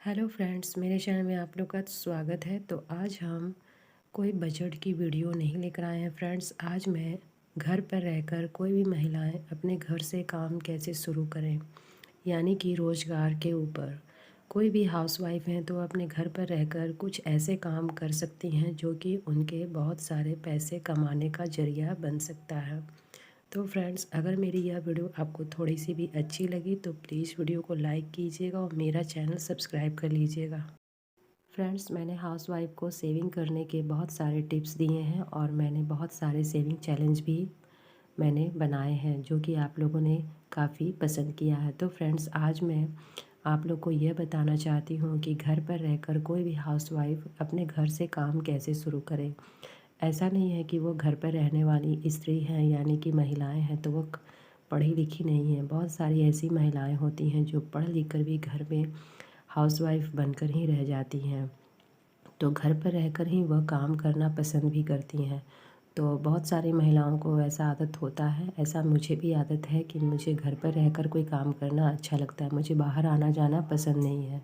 Hello friends, मेरे channel में आप लोग का स्वागत है। तो आज हम कोई बजट की वीडियो नहीं लेकर आए हैं फ्रेंड्स। आज मैं घर पर रहकर कोई भी महिलाएं अपने घर से काम कैसे शुरू करें, यानी कि रोज़गार के ऊपर। कोई भी हाउसवाइफ हैं तो अपने घर पर रहकर कुछ ऐसे काम कर सकती हैं जो कि उनके बहुत सारे पैसे कमाने का ज़रिया बन सकता है। तो फ्रेंड्स, अगर मेरी यह वीडियो आपको थोड़ी सी भी अच्छी लगी तो प्लीज़ वीडियो को लाइक कीजिएगा और मेरा चैनल सब्सक्राइब कर लीजिएगा। फ्रेंड्स, मैंने हाउसवाइफ को सेविंग करने के बहुत सारे टिप्स दिए हैं और मैंने बहुत सारे सेविंग चैलेंज भी मैंने बनाए हैं जो कि आप लोगों ने काफ़ी पसंद किया है। तो फ्रेंड्स, आज मैं आप लोग को यह बताना चाहती हूँ कि घर पर रहकर कोई भी हाउसवाइफ अपने घर से काम कैसे शुरू करे। ऐसा नहीं है कि वो घर पर रहने वाली स्त्री हैं, यानी कि महिलाएं हैं तो वो पढ़ी लिखी नहीं हैं। बहुत सारी ऐसी महिलाएं होती हैं जो पढ़ लिख कर भी घर में हाउसवाइफ बनकर ही रह जाती हैं, तो घर पर रहकर ही वह काम करना पसंद भी करती हैं। तो बहुत सारी महिलाओं को ऐसा आदत होता है, ऐसा मुझे भी आदत है कि मुझे घर पर रहकर कोई काम करना अच्छा लगता है, मुझे बाहर आना जाना पसंद नहीं है।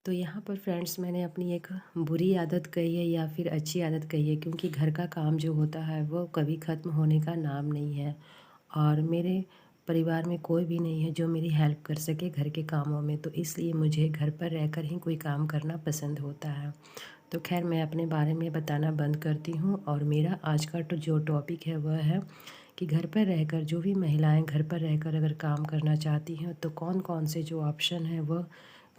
तो यहाँ पर फ्रेंड्स, मैंने अपनी एक बुरी आदत कही है या फिर अच्छी आदत कही है, क्योंकि घर का काम जो होता है वो कभी ख़त्म होने का नाम नहीं है। और मेरे परिवार में कोई भी नहीं है जो मेरी हेल्प कर सके घर के कामों में, तो इसलिए मुझे घर पर रहकर ही कोई काम करना पसंद होता है। तो खैर, मैं अपने बारे में बताना बंद करती हूँ और मेरा आज का जो टॉपिक है वह है कि घर पर रहकर जो भी महिलाएं घर पर रहकर अगर काम करना चाहती हैं तो कौन कौन से जो ऑप्शन है वह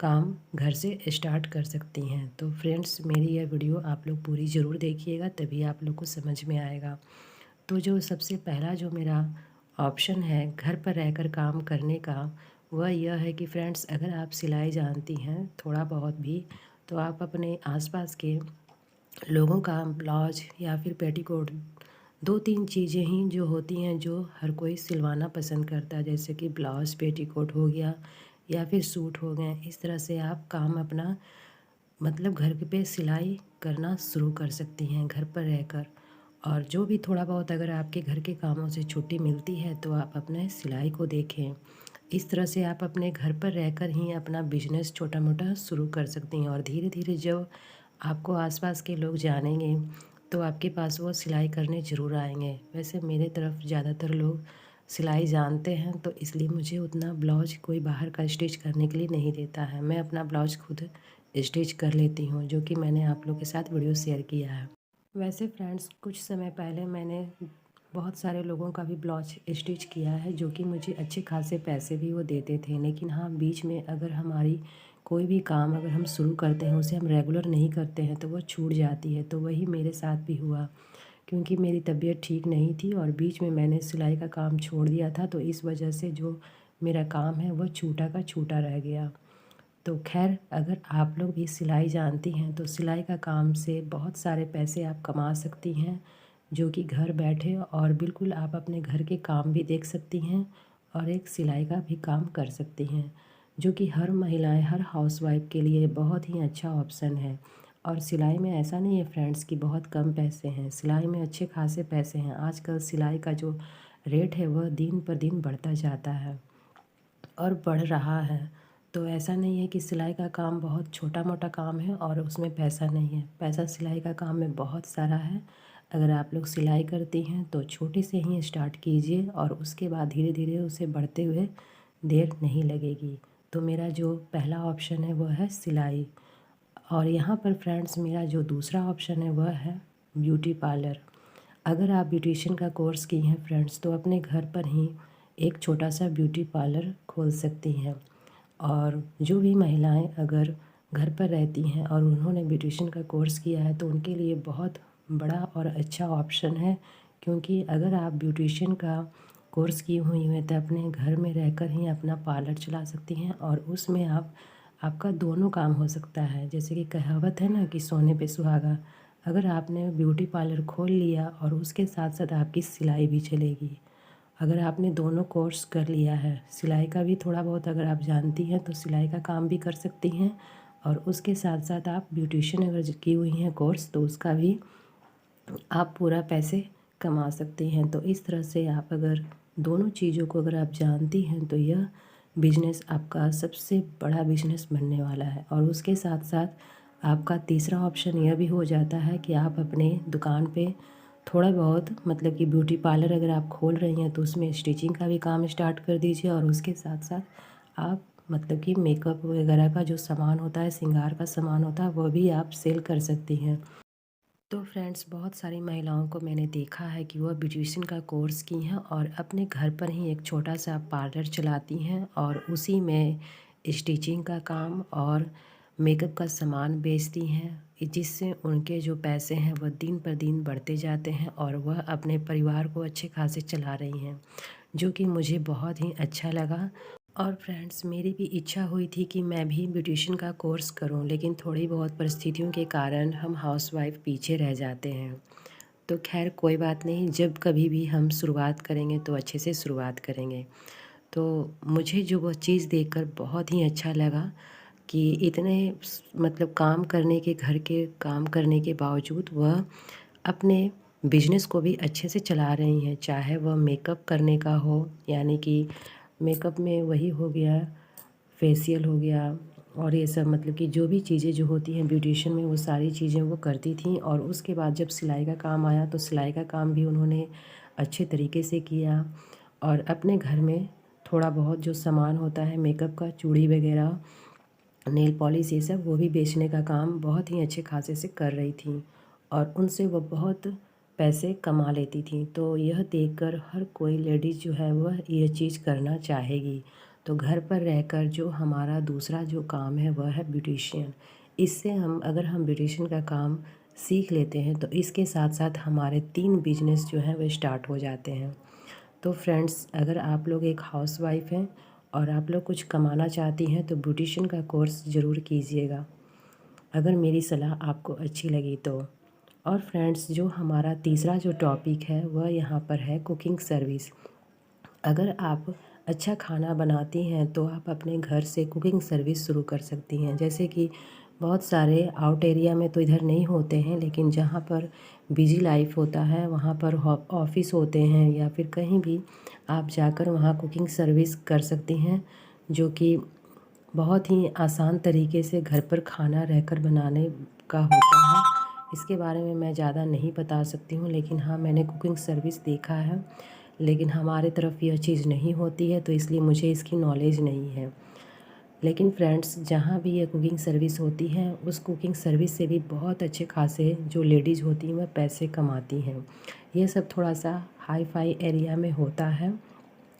काम घर से स्टार्ट कर सकती हैं। तो फ्रेंड्स, मेरी यह वीडियो आप लोग पूरी ज़रूर देखिएगा, तभी आप लोग को समझ में आएगा। तो जो सबसे पहला जो मेरा ऑप्शन है घर पर रहकर काम करने का, वह यह है कि फ्रेंड्स, अगर आप सिलाई जानती हैं थोड़ा बहुत भी, तो आप अपने आसपास के लोगों का ब्लाउज या फिर पेटीकोट, दो तीन चीज़ें ही जो होती हैं जो हर कोई सिलवाना पसंद करता है, जैसे कि ब्लाउज पेटीकोट हो गया या फिर सूट हो गए। इस तरह से आप काम अपना मतलब घर पे सिलाई करना शुरू कर सकती हैं घर पर रहकर। और जो भी थोड़ा बहुत अगर आपके घर के कामों से छुट्टी मिलती है तो आप अपने सिलाई को देखें। इस तरह से आप अपने घर पर रहकर ही अपना बिजनेस छोटा मोटा शुरू कर सकती हैं, और धीरे धीरे जब आपको आसपास के लोग जानेंगे तो आपके पास वो सिलाई करने ज़रूर आएंगे। वैसे मेरे तरफ ज़्यादातर लोग सिलाई जानते हैं, तो इसलिए मुझे उतना ब्लाउज कोई बाहर का स्टिच करने के लिए नहीं देता है। मैं अपना ब्लाउज खुद स्टिच कर लेती हूँ, जो कि मैंने आप लोग के साथ वीडियो शेयर किया है। वैसे फ्रेंड्स, कुछ समय पहले मैंने बहुत सारे लोगों का भी ब्लाउज स्टिच किया है, जो कि मुझे अच्छे खासे पैसे भी वो देते थे। लेकिन हाँ, बीच में अगर हमारी कोई भी काम अगर हम शुरू करते हैं, उसे हम रेगुलर नहीं करते हैं तो वो छूट जाती है। तो वही मेरे साथ भी हुआ, क्योंकि मेरी तबीयत ठीक नहीं थी और बीच में मैंने सिलाई का काम छोड़ दिया था, तो इस वजह से जो मेरा काम है वह छूटा का छूटा रह गया। तो खैर, अगर आप लोग भी सिलाई जानती हैं तो सिलाई का काम से बहुत सारे पैसे आप कमा सकती हैं, जो कि घर बैठे, और बिल्कुल आप अपने घर के काम भी देख सकती हैं और एक सिलाई का भी काम कर सकती हैं, जो कि हर महिलाएं, हर हाउसवाइफ के लिए बहुत ही अच्छा ऑप्शन है। और सिलाई में ऐसा नहीं है फ्रेंड्स कि बहुत कम पैसे हैं, सिलाई में अच्छे खासे पैसे हैं। आजकल सिलाई का जो रेट है वह दिन पर दिन बढ़ता जाता है और बढ़ रहा है। तो ऐसा नहीं है कि सिलाई का काम बहुत छोटा मोटा काम है और उसमें पैसा नहीं है। पैसा सिलाई का काम में बहुत सारा है। अगर आप लोग सिलाई करती हैं तो छोटे से ही स्टार्ट कीजिए और उसके बाद धीरे धीरे उसे बढ़ते हुए देर नहीं लगेगी। तो मेरा जो पहला ऑप्शन है वह है सिलाई। और यहाँ पर फ्रेंड्स, मेरा जो दूसरा ऑप्शन है वह है ब्यूटी पार्लर। अगर आप ब्यूटिशियन का कोर्स की हैं फ्रेंड्स, तो अपने घर पर ही एक छोटा सा ब्यूटी पार्लर खोल सकती हैं। और जो भी महिलाएं अगर घर पर रहती हैं और उन्होंने ब्यूटिशियन का कोर्स किया है तो उनके लिए बहुत बड़ा और अच्छा ऑप्शन है, क्योंकि अगर आप ब्यूटिशियन का कोर्स की हुई हैं तो अपने घर में रहकर ही अपना पार्लर चला सकती हैं, और उसमें आपका दोनों काम हो सकता है। जैसे कि कहावत है ना कि सोने पे सुहागा। अगर आपने ब्यूटी पार्लर खोल लिया और उसके साथ साथ आपकी सिलाई भी चलेगी। अगर आपने दोनों कोर्स कर लिया है, सिलाई का भी थोड़ा बहुत अगर आप जानती हैं तो सिलाई का काम भी कर सकती हैं, और उसके साथ साथ आप ब्यूटिशियन अगर की हुई हैं कोर्स तो उसका भी आप पूरा पैसे कमा सकती हैं। तो इस तरह से आप अगर दोनों चीज़ों को अगर आप जानती हैं तो यह बिजनेस आपका सबसे बड़ा बिजनेस बनने वाला है। और उसके साथ साथ आपका तीसरा ऑप्शन यह भी हो जाता है कि आप अपने दुकान पे थोड़ा बहुत मतलब कि ब्यूटी पार्लर अगर आप खोल रही हैं तो उसमें स्टिचिंग का भी काम स्टार्ट कर दीजिए। और उसके साथ साथ आप मतलब कि मेकअप वगैरह का जो सामान होता है, श्रृंगार का सामान होता है, वह भी आप सेल कर सकती हैं। तो फ्रेंड्स, बहुत सारी महिलाओं को मैंने देखा है कि वह ब्यूटिशियन का कोर्स की हैं और अपने घर पर ही एक छोटा सा पार्लर चलाती हैं और उसी में स्टिचिंग का काम और मेकअप का सामान बेचती हैं, जिससे उनके जो पैसे हैं वह दिन पर दिन बढ़ते जाते हैं और वह अपने परिवार को अच्छे खासे चला रही हैं, जो कि मुझे बहुत ही अच्छा लगा। और फ्रेंड्स, मेरी भी इच्छा हुई थी कि मैं भी ब्यूटिशियन का कोर्स करूं, लेकिन थोड़ी बहुत परिस्थितियों के कारण हम हाउसवाइफ पीछे रह जाते हैं। तो खैर कोई बात नहीं, जब कभी भी हम शुरुआत करेंगे तो अच्छे से शुरुआत करेंगे। तो मुझे जो वह चीज़ देखकर बहुत ही अच्छा लगा कि इतने मतलब काम करने के, घर के काम करने के बावजूद वह अपने बिजनेस को भी अच्छे से चला रही हैं। चाहे वह मेकअप करने का हो, यानी कि मेकअप में वही हो गया, फेशियल हो गया और ये सब मतलब कि जो भी चीज़ें जो होती हैं ब्यूटिशियन में, वो सारी चीज़ें वो करती थीं। और उसके बाद जब सिलाई का काम आया तो सिलाई का काम भी उन्होंने अच्छे तरीके से किया। और अपने घर में थोड़ा बहुत जो सामान होता है मेकअप का, चूड़ी वगैरह, नेल पॉलिश, ये सब वो भी बेचने का काम बहुत ही अच्छे खासे से कर रही थी और उनसे वो बहुत पैसे कमा लेती थी। तो यह देखकर हर कोई लेडीज़ जो है वह यह चीज़ करना चाहेगी। तो घर पर रहकर जो हमारा दूसरा जो काम है वह है ब्यूटिशियन। इससे हम ब्यूटिशियन का काम सीख लेते हैं तो इसके साथ साथ हमारे 3 बिजनेस जो हैं वो स्टार्ट हो जाते हैं। तो फ्रेंड्स, अगर आप लोग एक हाउसवाइफ हैं और आप लोग कुछ कमाना चाहती हैं तो ब्यूटिशियन का कोर्स ज़रूर कीजिएगा, अगर मेरी सलाह आपको अच्छी लगी तो। और फ्रेंड्स, जो हमारा तीसरा जो टॉपिक है वह यहाँ पर है कुकिंग सर्विस। अगर आप अच्छा खाना बनाती हैं तो आप अपने घर से कुकिंग सर्विस शुरू कर सकती हैं। जैसे कि बहुत सारे आउट एरिया में तो इधर नहीं होते हैं, लेकिन जहाँ पर बिजी लाइफ होता है, वहाँ पर ऑफिस होते हैं या फिर कहीं भी आप जाकर वहाँ कुकिंग सर्विस कर सकती हैं, जो कि बहुत ही आसान तरीके से घर पर खाना रहकर बनाने का होता है। इसके बारे में मैं ज़्यादा नहीं बता सकती हूँ, लेकिन हाँ, मैंने कुकिंग सर्विस देखा है, लेकिन हमारे तरफ यह चीज़ नहीं होती है तो इसलिए मुझे इसकी नॉलेज नहीं है। लेकिन फ्रेंड्स, जहाँ भी ये कुकिंग सर्विस होती है उस कुकिंग सर्विस से भी बहुत अच्छे खासे जो लेडीज़ होती हैं वह पैसे कमाती हैं। ये सब थोड़ा सा हाई फाई एरिया में होता है,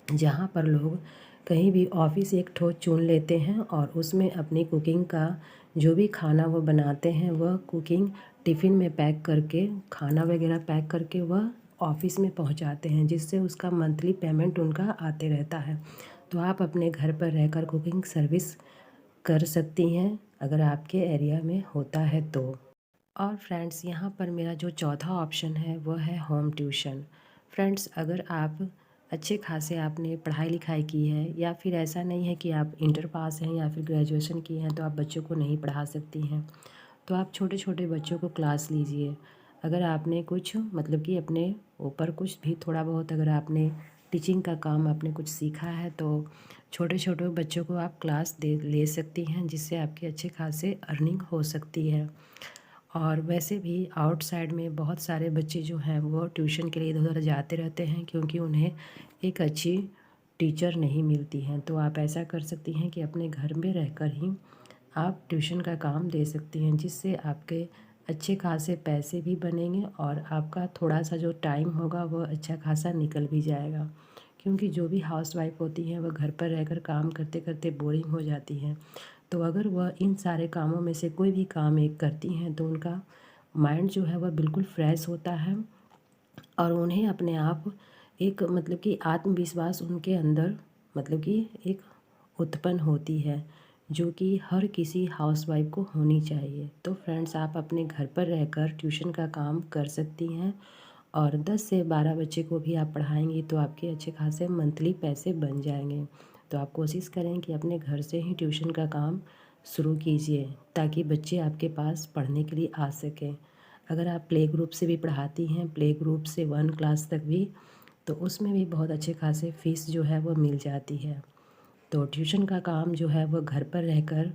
जहाँ पर लोग कहीं भी ऑफिस एक ठो चुन लेते हैं और उसमें अपनी कुकिंग का जो भी खाना वो बनाते हैं वह कुकिंग टिफ़िन में पैक करके, खाना वगैरह पैक करके वह ऑफिस में पहुंचाते हैं, जिससे उसका मंथली पेमेंट उनका आते रहता है। तो आप अपने घर पर रहकर कुकिंग सर्विस कर सकती हैं, अगर आपके एरिया में होता है तो। और फ्रेंड्स, यहाँ पर मेरा जो चौथा ऑप्शन है वह है होम ट्यूशन। फ्रेंड्स, अगर आप अच्छे खासे आपने पढ़ाई लिखाई की है या फिर ऐसा नहीं है कि आप इंटर पास हैं या फिर ग्रेजुएशन की हैं तो आप बच्चों को नहीं पढ़ा सकती हैं, तो आप छोटे छोटे बच्चों को क्लास लीजिए। अगर आपने कुछ मतलब कि अपने ऊपर कुछ भी थोड़ा बहुत अगर आपने टीचिंग का काम आपने कुछ सीखा है तो छोटे छोटे बच्चों को आप क्लास दे ले सकती हैं, जिससे आपकी अच्छे खासे अर्निंग हो सकती है। और वैसे भी आउटसाइड में बहुत सारे बच्चे जो हैं वो ट्यूशन के लिए इधर उधर जाते रहते हैं, क्योंकि उन्हें एक अच्छी टीचर नहीं मिलती हैं। तो आप ऐसा कर सकती हैं कि अपने घर में रहकर ही आप ट्यूशन का काम दे सकती हैं, जिससे आपके अच्छे खासे पैसे भी बनेंगे और आपका थोड़ा सा जो टाइम होगा वह अच्छा खासा निकल भी जाएगा। क्योंकि जो भी हाउसवाइफ होती हैं वह घर पर रहकर काम करते करते बोरिंग हो जाती हैं, तो अगर वह इन सारे कामों में से कोई भी काम एक करती हैं तो उनका माइंड जो है वह बिल्कुल फ्रेश होता है और उन्हें अपने आप एक मतलब कि आत्मविश्वास उनके अंदर मतलब कि एक उत्पन्न होती है, जो कि हर किसी हाउसवाइफ को होनी चाहिए। तो फ्रेंड्स, आप अपने घर पर रहकर ट्यूशन का काम कर सकती हैं और 10 से 12 बच्चे को भी आप पढ़ाएंगी तो आपके अच्छे खासे मंथली पैसे बन जाएंगे। तो आप कोशिश करें कि अपने घर से ही ट्यूशन का काम शुरू कीजिए, ताकि बच्चे आपके पास पढ़ने के लिए आ सकें। अगर आप प्ले ग्रुप से भी पढ़ाती हैं, प्ले ग्रुप से 1 क्लास तक भी, तो उसमें भी बहुत अच्छे खासे फ़ीस जो है वो मिल जाती है। तो ट्यूशन का काम जो है वो घर पर रहकर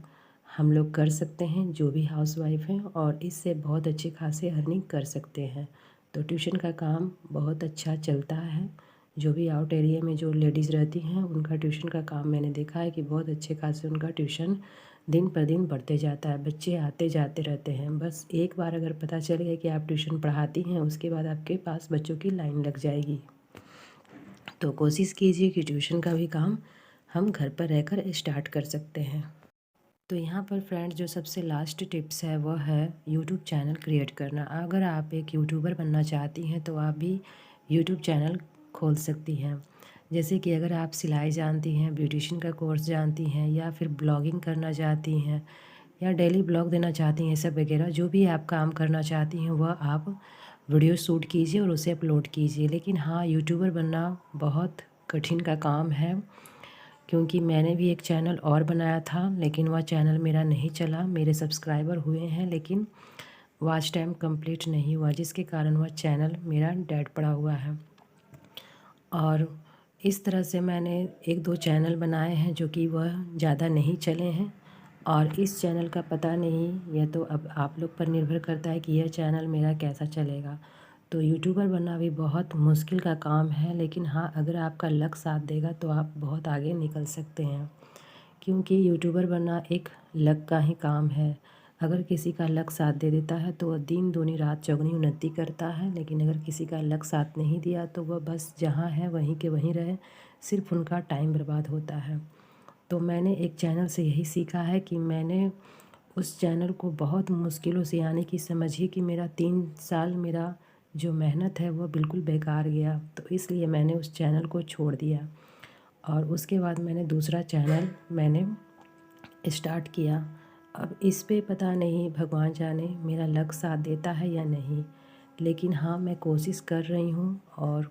हम लोग कर सकते हैं, जो भी हाउसवाइफ हैं, और इससे बहुत अच्छे खासे अर्निंग कर सकते हैं। तो ट्यूशन का काम बहुत अच्छा चलता है। जो भी आउट एरिया में जो लेडीज़ रहती हैं उनका ट्यूशन का काम मैंने देखा है कि बहुत अच्छे खासे उनका ट्यूशन दिन पर दिन बढ़ते जाता है। बच्चे आते जाते रहते हैं। बस एक बार अगर पता चल गया कि आप ट्यूशन पढ़ाती हैं, उसके बाद आपके पास बच्चों की लाइन लग जाएगी। तो कोशिश कीजिए कि ट्यूशन का भी काम हम घर पर रहकर स्टार्ट कर सकते हैं। तो यहाँ पर फ्रेंड्स जो सबसे लास्ट टिप्स है वह है यूट्यूब चैनल क्रिएट करना। अगर आप एक यूट्यूबर बनना चाहती हैं तो आप भी यूट्यूब चैनल खोल सकती हैं। जैसे कि अगर आप सिलाई जानती हैं, ब्यूटिशियन का कोर्स जानती हैं, या फिर ब्लॉगिंग करना चाहती हैं, या डेली ब्लॉग देना चाहती हैं, सब वगैरह जो भी आप काम करना चाहती हैं वह आप वीडियो शूट कीजिए और उसे अपलोड कीजिए। लेकिन हाँ, यूट्यूबर बनना बहुत कठिन का काम है, क्योंकि मैंने भी एक चैनल और बनाया था लेकिन वह चैनल मेरा नहीं चला। मेरे सब्सक्राइबर हुए हैं लेकिन वॉच टाइम कंप्लीट नहीं हुआ, जिसके कारण वह चैनल मेरा डेड पड़ा हुआ है। और इस तरह से मैंने एक दो चैनल बनाए हैं जो कि वह ज़्यादा नहीं चले हैं, और इस चैनल का पता नहीं, यह तो अब आप लोग पर निर्भर करता है कि यह चैनल मेरा कैसा चलेगा। तो यूट्यूबर बनना भी बहुत मुश्किल का काम है, लेकिन हाँ, अगर आपका लक साथ देगा तो आप बहुत आगे निकल सकते हैं, क्योंकि यूट्यूबर बनना एक लक का ही काम है। अगर किसी का लक साथ दे देता है तो वह दिन दूनी रात चौगनी उन्नति करता है, लेकिन अगर किसी का लक साथ नहीं दिया तो वह बस जहाँ है वहीं के वहीं रहे, सिर्फ उनका टाइम बर्बाद होता है। तो मैंने एक चैनल से यही सीखा है कि मैंने उस चैनल को बहुत मुश्किलों से, यानी कि समझिए कि मेरा 3 साल मेरा जो मेहनत है वो बिल्कुल बेकार गया। तो इसलिए मैंने उस चैनल को छोड़ दिया और उसके बाद मैंने दूसरा चैनल मैंने स्टार्ट किया। अब इस पे पता नहीं, भगवान जाने मेरा लक साथ देता है या नहीं, लेकिन हाँ, मैं कोशिश कर रही हूँ, और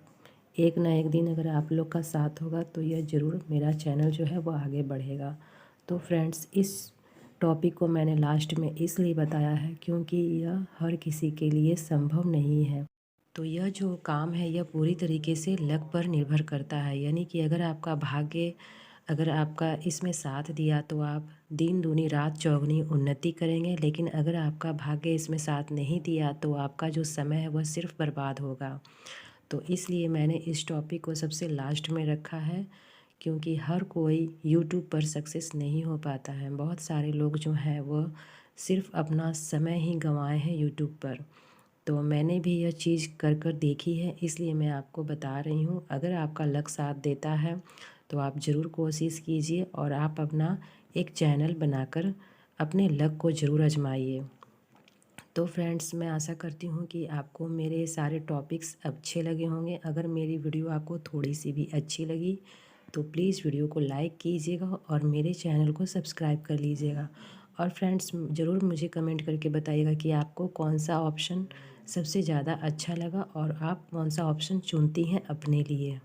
एक ना एक दिन अगर आप लोग का साथ होगा तो यह ज़रूर मेरा चैनल जो है वो आगे बढ़ेगा। तो फ्रेंड्स, इस टॉपिक को मैंने लास्ट में इसलिए बताया है क्योंकि यह हर किसी के लिए संभव नहीं है। तो यह जो काम है यह पूरी तरीके से लक पर निर्भर करता है, यानी कि अगर आपका भाग्य, अगर आपका इसमें साथ दिया तो आप दिन दूनी रात चौगनी उन्नति करेंगे, लेकिन अगर आपका भाग्य इसमें साथ नहीं दिया तो आपका जो समय है वह सिर्फ बर्बाद होगा। तो इसलिए मैंने इस टॉपिक को सबसे लास्ट में रखा है, क्योंकि हर कोई यूट्यूब पर सक्सेस नहीं हो पाता है। बहुत सारे लोग जो हैं वह सिर्फ अपना समय ही गंवाए हैं यूट्यूब पर। तो मैंने भी यह चीज़ कर कर देखी है, इसलिए मैं आपको बता रही हूँ। अगर आपका लक साथ देता है तो आप ज़रूर कोशिश कीजिए और आप अपना एक चैनल बनाकर अपने लक को ज़रूर आजमाइए। तो फ्रेंड्स, मैं आशा करती हूँ कि आपको मेरे सारे टॉपिक्स अच्छे लगे होंगे। अगर मेरी वीडियो आपको थोड़ी सी भी अच्छी लगी तो प्लीज़ वीडियो को लाइक कीजिएगा और मेरे चैनल को सब्सक्राइब कर लीजिएगा। और फ्रेंड्स, ज़रूर मुझे कमेंट करके बताइएगा कि आपको कौन सा ऑप्शन सबसे ज़्यादा अच्छा लगा और आप कौन सा ऑप्शन चुनती हैं अपने लिए।